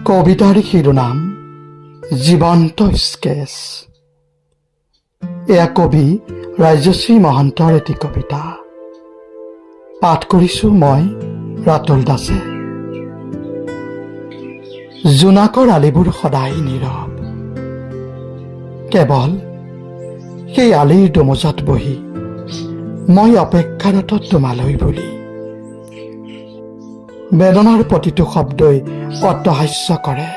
কবিতাৰ শিৰোনাম জীৱন্ত স্কেচ। এয়া কবি ৰাজশ্ৰী মহন্তৰ এটি কবিতা। পাঠ কৰিছো মই ৰাতুল দাসে। জোনাকৰ আলিবোৰ সদায় নীৰৱ, কেৱল সেই আলিৰ দোমোজাত বহি মই অপেক্ষাৰত তোমালৈ বুলি। বেদনাৰ প্ৰতিটো শব্দই অট্টহাস্য কৰে,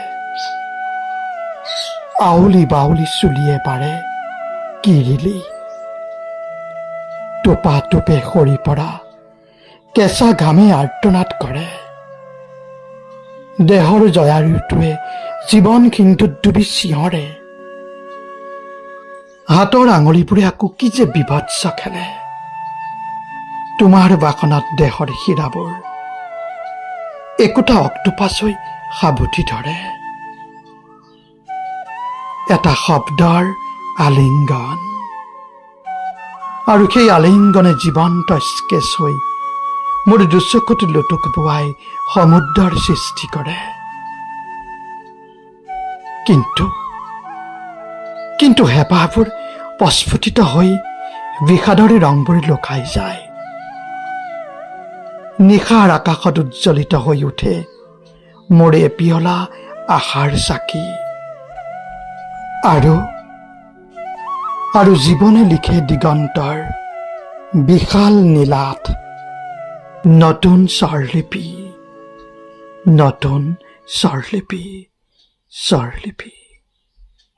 আউলি বাউলি চুলিয়ে পাৰে কিৰিলি। টোপা টোপে সৰি পৰা কেঁচা ঘামে আৰ্তনাদ কৰে, দেহৰ জয়াৰুটোৱে জীৱন সিন্ধুত ডুবি চিঞৰে। হাতৰ আঙুলিবোৰে আকৌ কি যে বিভৎস খেলে, তোমাৰ বাসনাত দেহৰ শিৰাবোৰ একোটা অক্টোপাছই সাবটি ধৰে। এটা শব্দৰ আলিংগন, আৰু সেই আলিংগনে জীৱন্ত স্কেচ হৈ মোৰ দুচকুত লুটুক বোৱাই সমুদ্ৰৰ সৃষ্টি কৰে। কিন্তু হেঁপাহবোৰ প্ৰস্ফুটিত হৈ বিষাদৰে ৰংবোৰ লুকাই যায়। নিশাৰ আকাশত উজ্জ্বলিত হৈ উঠে মোৰ এপিয়লা আশাৰ চাকি, আৰু জীৱনে লিখে দিগন্তৰ বিশাল নীলাত নতুন স্বৰলিপি, নতুন স্বৰলিপি, স্বৰলিপি।